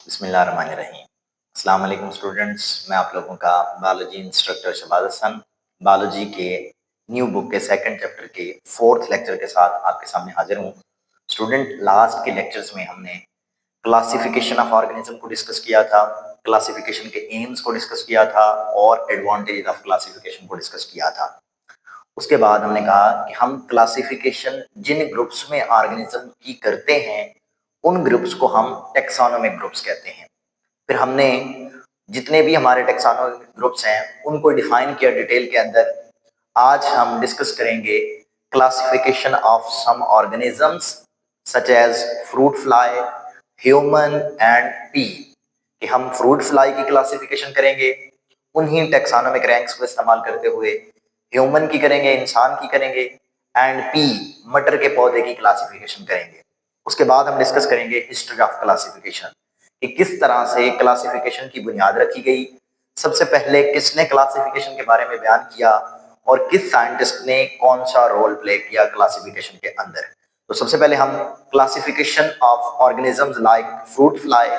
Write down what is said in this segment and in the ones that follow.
बिस्मिल्लाहिर्रहमानिर्रहीम। अस्सलाम वालेकुम स्टूडेंट्स, मैं आप लोगों का biology instructor Shahbaz Hasan biology के न्यू बुक के सेकंड चैप्टर के फोर्थ लेक्चर के साथ आपके सामने हाजिर हूँ। स्टूडेंट, लास्ट के लेक्चर्स में हमने क्लासिफिकेशन ऑफ ऑर्गेनिज्म को डिस्कस किया था, क्लासिफिकेशन के एम्स को डिस्कस किया था और एडवांटेज ऑफ क्लासिफिकेशन को डिस्कस किया था। उसके बाद हमने कहा कि हम क्लासिफिकेशन जिन ग्रुप्स में ऑर्गेनिज्म की करते हैं उन ग्रुप्स को हम टेक्सोनोमिक ग्रुप्स कहते हैं। फिर हमने जितने भी हमारे टेक्सोनोमिक ग्रुप्स हैं उनको डिफाइन किया डिटेल के अंदर। आज हम डिस्कस करेंगे classification of some organisms such as fruit fly, human and pea. कि हम फ्रूट फ्लाई की क्लासिफिकेशन करेंगे उन्हीं टेक्सोनोमिक रैंक्स को इस्तेमाल करते हुए, ह्यूमन की करेंगे, इंसान की करेंगे, एंड पी मटर के पौधे की क्लासिफिकेशन करेंगे। उसके बाद हम डिस्कस करेंगे हिस्ट्री ऑफ क्लासिफिकेशन कि किस तरह से क्लासिफिकेशन की बुनियाद रखी गई, सबसे पहले किसने क्लासिफिकेशन के बारे में बयान किया और किस साइंटिस्ट ने कौन सा रोल प्ले किया क्लासिफिकेशन के अंदर। तो सबसे पहले हम classification of organisms like fruit fly,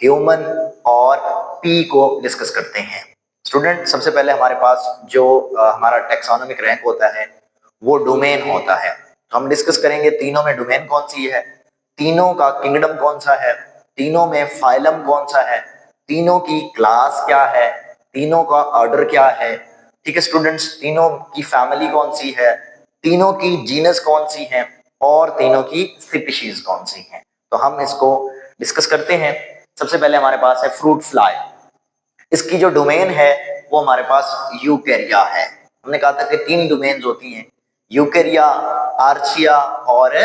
human और पी को डिस्कस करते हैं। स्टूडेंट, सबसे पहले हमारे पास जो हमारा टेक्सोनोमिक रैंक होता है वो डोमेन होता है। तो हम डिस्कस करेंगे तीनों में डोमेन कौन सी है, तीनों का किंगडम कौन सा है, तीनों में फाइलम कौन सा है, तीनों की क्लास क्या है, तीनों का ऑर्डर क्या है। ठीक है स्टूडेंट्स, तीनों की फैमिली कौन सी है, तीनों की जीनस कौन सी है और तीनों की स्पीशीज कौन सी है। तो हम इसको डिस्कस करते हैं। सबसे पहले हमारे पास है फ्रूट फ्लाई। इसकी जो डोमेन है वो हमारे पास यूकेरिया है। हमने कहा था कि तीन डोमेन्स होती हैं, यूकेरिया, आर्चिया और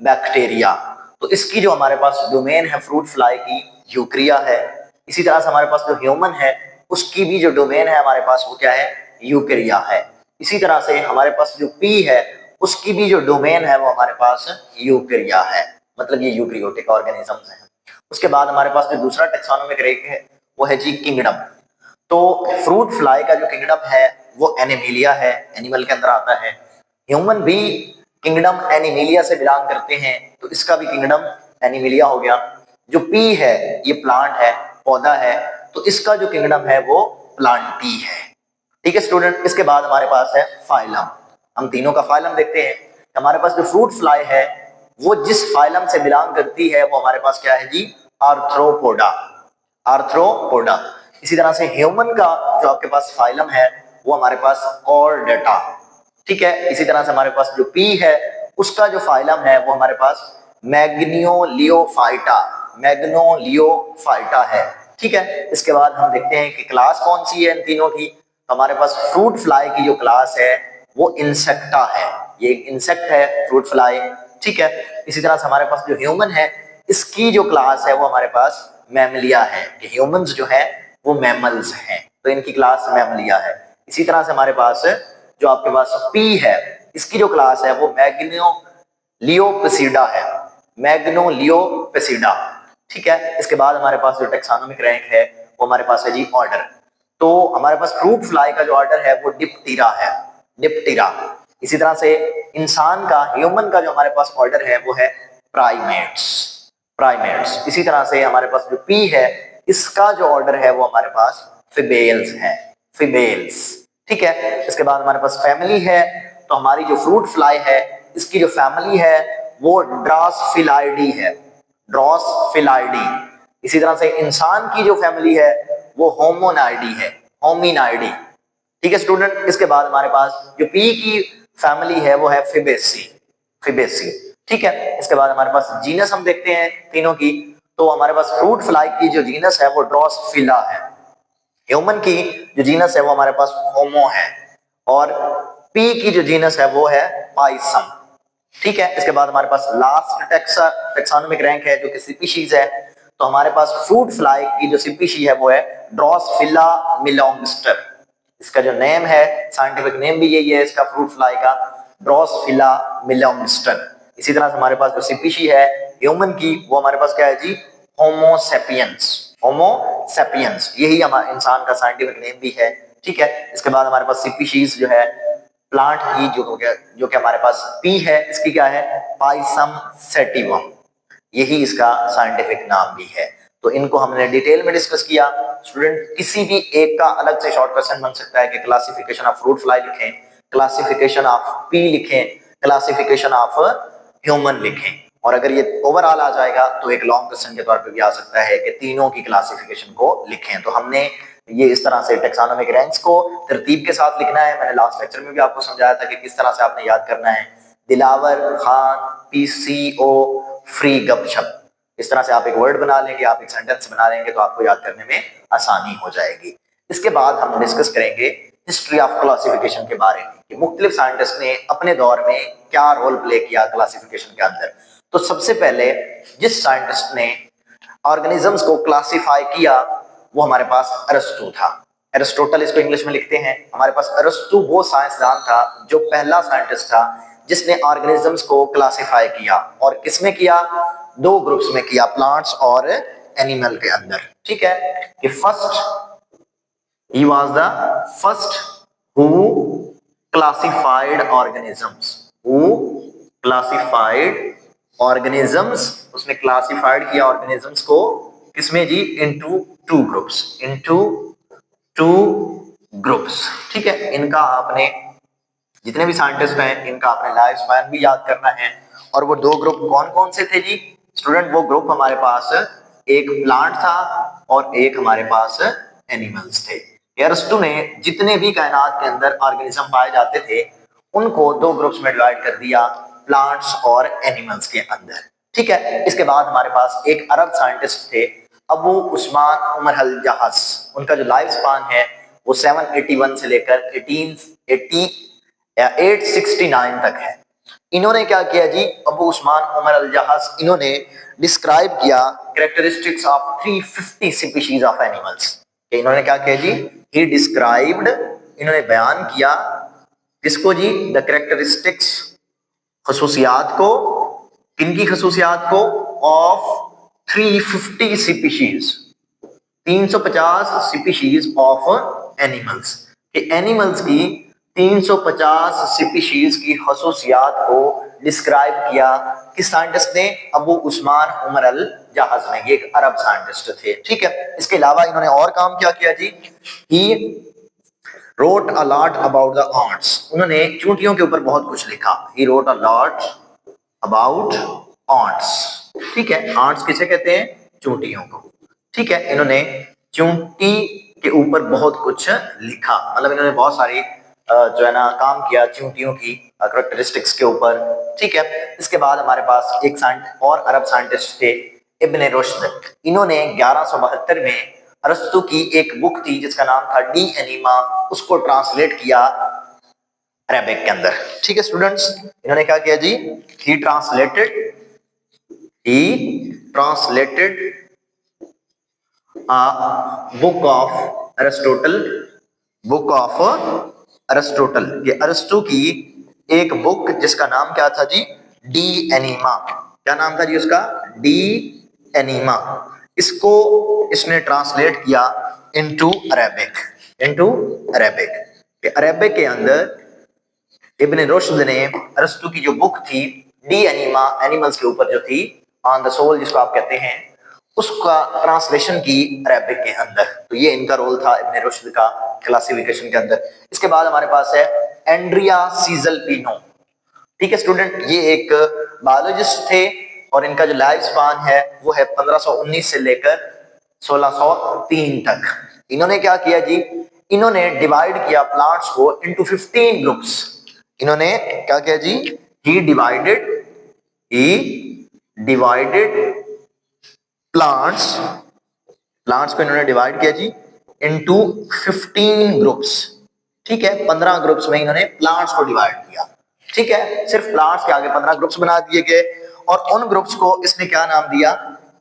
बैक्टीरिया। तो इसकी जो हमारे पास डोमेन है फ्रूट फ्लाई की, यूकेरिया है। इसी तरह से हमारे पास जो ह्यूमन है उसकी भी जो डोमेन है हमारे पास वो क्या है, यूकेरिया है। इसी तरह से हमारे पास जो पी है उसकी भी जो डोमेन है वो हमारे पास यूकेरिया है, मतलब ये यूकेरियोटिक ऑर्गेनिजम्स हैं। उसके बाद हमारे पास जो दूसरा टेक्सोनोमिक रैंक है वो है जी किंगडम। तो फ्रूट फ्लाई का जो किंगडम है वो एनिमिलिया है, एनिमल के अंदर आता है। ह्यूमन भी किंगडम एनिमिलिया से बिलोंग करते हैं, तो इसका भी किंगडम एनिमिलिया हो गया। जो पी है ये प्लांट है, पौधा है, तो इसका जो किंगडम है वो प्लांटी है। ठीक है स्टूडेंट, इसके बाद हमारे पास है फाइलम। हम तीनों का फाइलम देखते हैं। हमारे पास जो फ्रूट फ्लाई है वो जिस फाइलम से बिलोंग करती है वो हमारे पास क्या है जी, आर्थ्रोपोडा, आर्थ्रोपोडा। इसी तरह से ह्यूमन का जो आपके पास फाइलम है वो हमारे पास कॉर्डेटा। ठीक है, इसी तरह से हमारे पास जो पी है उसका जो फाइलम है वो हमारे पास मैग्नियोलियोफाइटा, मैग्नोलियोफाइटा है। ठीक है, इसके बाद हम देखते हैं कि क्लास कौन सी है इन तीनों की। तो हमारे पास फ्रूट फ्लाई की जो क्लास है वो इंसेक्टा है, ये एक इंसेक्ट है फ्रूट फ्लाई। ठीक है, इसी तरह से हमारे पास जो ह्यूमन है इसकी जो क्लास है वो हमारे पास मैमलिया है, कि ह्यूमंस जो है वो मैमल्स हैं, तो इनकी क्लास मैमलिया है। इसी तरह से हमारे पास जो आपके पास पी है इसकी जो क्लास है वो मैग्नोलियोपिसिडा है, मैग्नोलियोपिसिडा। ठीक है, इसके बाद हमारे पास जो टेक्सोनोमिक रैंक है वो हमारे पास है जी ऑर्डर। तो हमारे पास फ्रूट फ्लाई का जो ऑर्डर है वो डिप्टेरा है, डिप्टेरा। इसी तरह से इंसान का, ह्यूमन का जो हमारे पास ऑर्डर है वो है प्राइमेट्स, प्राइमेट्स। इसी तरह से हमारे पास जो पी है इसका जो ऑर्डर है वो हमारे पास फिमेल्स है, फिमेल्स। ठीक है, इसके बाद हमारे पास फैमिली है। तो हमारी जो फ्रूट फ्लाई है इसकी जो फैमिली है वो ड्रॉसफिलाइडी है, ड्रॉसफिलाइडी। इसी तरह से इंसान की जो फैमिली है वो होमोनाइडी है, होमिनाइडी। ठीक है स्टूडेंट, इसके बाद हमारे पास जो पी की फैमिली है वो है फिबेसी, फिबेसी। ठीक है, इसके बाद हमारे पास जीनस हम देखते हैं तीनों की। तो हमारे पास फ्रूट फ्लाई की जो जीनस है वो ड्रॉसफिला है, ह्यूमन की जो जीनस है वो हमारे पास होमो है, और पी की जो जीनस है वो है पाइसम। ठीक है, इसके बाद हमारे पास लास्ट टेक्सोनोमिक रैंक है जो कि स्पीशीज है। तो हमारे पास फ्रूट फ्लाई की जो स्पीशी है वो है ड्रॉसफिला मिलोंगस्टर। इसका जो नेम है, साइंटिफिक नेम भी यही है इसका, फ्रूट फ्लाई का, ड्रॉसफिला मिलोंगस्टर। इसी तरह से हमारे पास जो स्पीशी है ह्यूमन की वो हमारे पास क्या है जी, होमो सेपियंस, होमो सेपियंस, यही हमारे इंसान का साइंटिफिक नेम भी है। ठीक है, इसके बाद हमारे पास स्पीशीज जो है प्लांट की जो कि हमारे पास पी है इसकी क्या है, पाइसम सेटिवम, यही इसका साइंटिफिक नाम भी है। तो इनको हमने डिटेल में डिस्कस किया। स्टूडेंट किसी भी एक का अलग से शॉर्ट क्वेश्चन बन सकता है कि क्लासिफिकेशन ऑफ फ्रूट फ्लाई लिखें, क्लासिफिकेशन ऑफ पी लिखें, क्लासिफिकेशन ऑफ ह्यूमन लिखें, और अगर ये ओवरऑल आ जाएगा तो एक लॉन्ग क्वेश्चन के तौर पे भी आ सकता है कि तीनों की क्लासिफिकेशन को लिखें। तो हमने ये इस तरह से टैक्सोनॉमिक रैंक्स को तरतीब के साथ लिखना है। मैंने लास्ट लेक्चर में भी आपको समझाया था कि किस तरह से आपने याद करना है। दिलावर खान पीसीओ फ्री गपशप, इस तरह से आप एक वर्ड बना लेंगे, आप एक सेंटेंस बना लेंगे तो आपको याद करने में आसानी हो जाएगी। इसके बाद हम डिस्कस करेंगे हिस्ट्री ऑफ क्लासिफिकेशन के बारे में कि मुख्तलिफ साइंटिस्ट ने अपने दौर में क्या रोल प्ले किया क्लासिफिकेशन के अंदर। तो सबसे पहले जिस साइंटिस्ट ने ऑर्गेनिजम्स को क्लासिफाई किया वो हमारे पास अरस्तु था। एरिस्टोटल इसको इंग्लिश में लिखते हैं। हमारे पास अरस्तु वो साइंसदान था जो पहला साइंटिस्ट था जिसने ऑर्गेनिजम्स को क्लासिफाई किया, और किसमें किया? दो ग्रुप्स में किया, प्लांट्स और एनिमल के अंदर। ठीक है कि he was the first who classified organisms, उसने क्लासिफाइड किया ऑर्गेनिजम्स को किसमें जी? Into two groups. ठीक है, इनका आपने जितने भी साइंटिस्ट हैं इनका आपने लाइफ स्पैन भी याद करना है। और वो दो ग्रुप कौन कौन से थे जी? स्टूडेंट वो ग्रुप हमारे पास एक प्लांट था और एक हमारे पास एनिमल्स थे। अरस्तु ने जितने भी कायनात के अंदर ऑर्गेनिज्म पाए जाते थे उनको दो ग्रुप्स में डिवाइड कर दिया, प्लांट्स और एनिमल्स के अंदर। ठीक है, इसके बाद हमारे पास एक अरब साइंटिस्ट थे, अबू उस्मान उमर अल जहाज। उनका जो लाइफ स्पान है वो 781 से लेकर 869 तक है। इन्होंने क्या किया जी? अबू उस्मान उमर अल जहाज, इन्होंने डिस्क्राइब किया characteristics of 350 species of animals. इन्होंने क्या किया जी? ही डिस्क्राइब्ड, इन्होंने बयान किया किसको जी? द कैरेक्टरिस्टिक्स, खसूसियात को, किनकी खसूसियात को? Of 350 species, 350 species of animals. Animals की 350 स्पीशीज की खसूसियात को डिस्क्राइब किया किस साइंटिस्ट ने? अबू उस्मान उमर अल जहाज ने। ये एक अरब साइंटिस्ट थे। ठीक है, इसके अलावा इन्होंने और काम क्या किया जी? He wrote a lot about the ants, उन्होंने चूंटियों के ऊपर बहुत कुछ लिखा। He wrote a lot about ants. ठीक है, आंट्स किसे कहते हैं? चूंटियों को। ठीक है, इन्होंने चूंटी के ऊपर बहुत कुछ लिखा, मतलब इन्होंने बहुत सारी जो है ना काम किया चूंटियों की कैरेक्टरिस्टिक्स के ऊपर। ठीक है, इसके बाद हमारे पास एक और अरब साइंटिस्ट थे, इब्न रुश्द। इन्होंने 1172 में अरस्तु की एक बुक थी जिसका नाम था डी एनिमा, उसको ट्रांसलेट किया अरेबिक के अंदर। ठीक है स्टूडेंट्स, इन्होंने क्या किया जी? He translated book of Aristotle, ये अरस्तु की एक बुक जिसका नाम क्या था जी? D enema. क्या नाम था जी उसका? De Anima. इसको इसने ट्रांसलेट किया इनटू अरेबिक। अरेबिक के अंदर इब्न रुश्द ने अरस्तु की जो बुक थी डी एनिमा, एनिमल्स के ऊपर जो थी, ऑन द सोल जिसको आप कहते हैं, उसका ट्रांसलेशन की अरेबिक के अंदर। तो ये इनका रोल था इब्न रुश्द का क्लासिफिकेशन के अंदर। इसके बाद हमारे पास है एंड्रिया सीजल पिनो। ठीक है स्टूडेंट, ये एक बायोलॉजिस्ट थे और इनका जो लाइफ स्पान है वो है 1519 से लेकर 1603 तक। इन्होंने क्या किया जी? इन्होंने डिवाइड किया प्लांट्स को इनटू 15 ग्रुप्स। इन्होंने क्या किया जी? ही डिवाइडेड प्लांट्स को इन्होंने डिवाइड किया जी इनटू 15 ग्रुप्स। ठीक है, 15 ग्रुप्स में इन्होंने प्लांट्स को डिवाइड किया। ठीक है, सिर्फ प्लांट्स के आगे 15 ग्रुप्स बना दिए गए और उन ग्रुप्स को इसने क्या नाम दिया?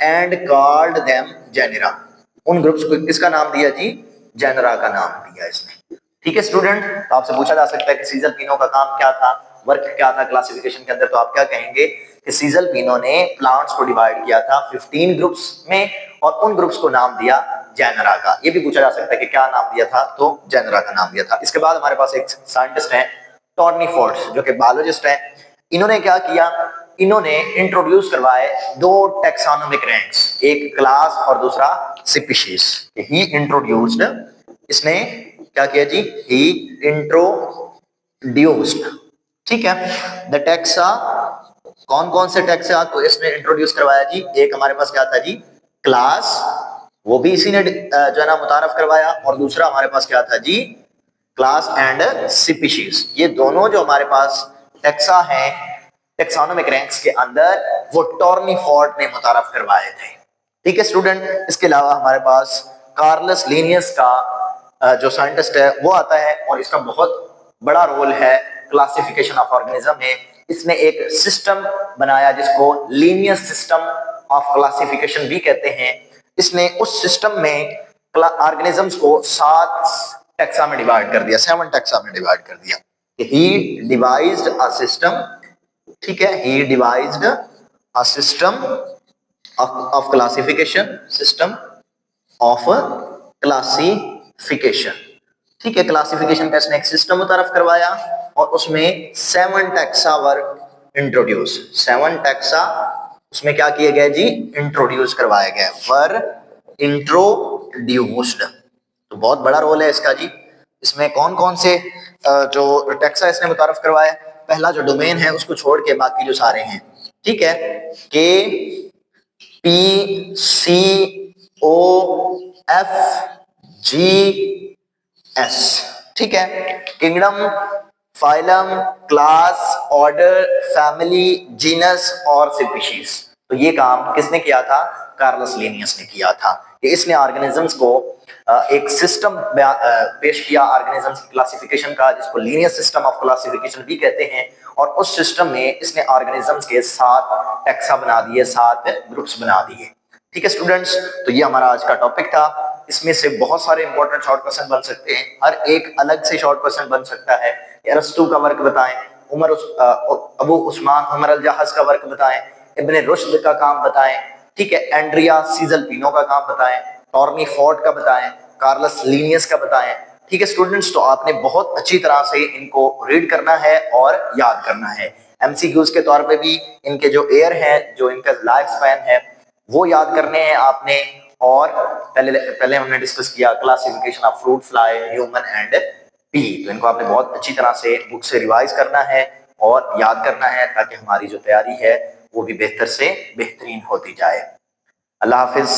And called them genera. उन ग्रुप्स को किसका नाम दिया जी? जेनेरा का नाम दिया इसने। ठीक है स्टूडेंट, तो आपसे पूछा जा सकता है कि सीजल पिनो का काम क्या था, वर्क क्या था क्लासिफिकेशन के अंदर, तो आप क्या कहेंगे कि सीजल पिनो ने प्लांट्स को डिवाइड किया था 15 ग्रुप्स में और उन ग्रुप्स को नाम दिया जेनेरा का। ये भी पूछा जा सकता है कि क्या नाम दिया था, तो जेनेरा का नाम दिया था। इसके बाद हमारे पास एक साइंटिस्ट है टॉर्नी फोर्ड्स, जो कि बायोलॉजिस्ट है। इन्होंने क्या किया? इन्होंने इंट्रोड्यूस करवाए दो टैक्सोनॉमिक रैंक्स, एक क्लास और दूसरा स्पीशीज। ही इंट्रोड्यूस्ड, इसने क्या किया जी, ही इंट्रोड्यूस्ड, ठीक है, द टैक्सा। कौन कौन से टैक्सा को इसने इंट्रोड्यूस करवाया जी? एक हमारे पास क्या था जी, क्लास, वो भी इसी ने जो है ना मुतारफ करवाया, और दूसरा हमारे पास क्या था जी, क्लास एंड स्पीशीज। ये दोनों जो हमारे पास टैक्सा हैं टैक्सोनॉमिक रैंक्स के अंदर, वो टॉर्नीफोर्ड ने मुतारफ करवाए थे। ठीक है स्टूडेंट, इसके अलावा हमारे पास कार्लस लिनियस का जो साइंटिस्ट है वो आता है, और इसका बहुत बड़ा रोल है क्लासिफिकेशन ऑफ ऑर्गेनिज्म में। इसने एक सिस्टम बनाया जिसको लीनियस सिस्टम ऑफ क्लासिफिकेशन भी कहते हैं। इसने उस सिस्टम में ऑर्गेनिजम्स को 7 टैक्सा में डिवाइड कर दिया, 7 टैक्सा में डिवाइड कर दिया। ही डिवाइज्ड अ सिस्टम, ठीक है, he devised a system of classification, system of classification, ठीक है। क्लासिफिकेशन का इसने एक सिस्टम मुतारफ करवाया, और उसमें 7 टैक्सा वर इंट्रोड्यूस, 7 टैक्सा उसमें क्या किए गए जी, इंट्रोड्यूस करवाए गए, वर इंट्रोड्यूस्ड। तो बहुत बड़ा रोल है इसका जी। इसमें कौन कौन से जो टैक्सा इसने मुतारफ करवाया? पहला जो डोमेन है उसको छोड़ के बाकी जो सारे हैं, ठीक है, K P C O F G S, ठीक है, kingdom, phylum, class, order, family, genus और स्पीशीज। तो ये काम किसने किया था? कार्लस लिनियस ने किया था। कि इसने ऑर्गेनिजम्स को एक सिस्टम पेश किया ऑर्गेनिजम्स की क्लासिफिकेशन का, जिसको लीनियस सिस्टम ऑफ क्लासिफिकेशन भी कहते हैं। और उस सिस्टम में इसने ऑर्गेनिजम्स के 7 टैक्सा बना दिए, 7 ग्रुप्स बना दिए। ठीक है स्टूडेंट्स, तो ये हमारा आज का टॉपिक था। इसमें से बहुत सारे इंपॉर्टेंट शॉर्ट क्वेश्चन बन सकते हैं, हर एक अलग से शॉर्ट क्वेश्चन बन सकता है। अरस्तु का वर्क बताएं, अबू उस्मान उमर अल जहाज का वर्क बताएं, इब्ने रुश्द का काम बताएं, ठीक है, एंड्रिया सीजल पिनो का काम बताएं, टॉर्नीफोर्ड का बताएं, कार्लस लिनियस का बताएं। ठीक है स्टूडेंट्स, तो आपने बहुत अच्छी तरह से इनको रीड करना है और याद करना है। एमसीक्यूज के तौर पे भी इनके जो एयर है, जो इनका लाइफ स्पैन है, वो याद करने हैं आपने। और पहले हमने डिस्कस किया classification of fruit fly, human and P. तो इनको आपने बहुत अच्छी तरह से बुक से रिवाइज करना है और याद करना है, ताकि हमारी जो तैयारी है वो भी बेहतर से बेहतरीन होती जाए। अल्लाह हाफिज।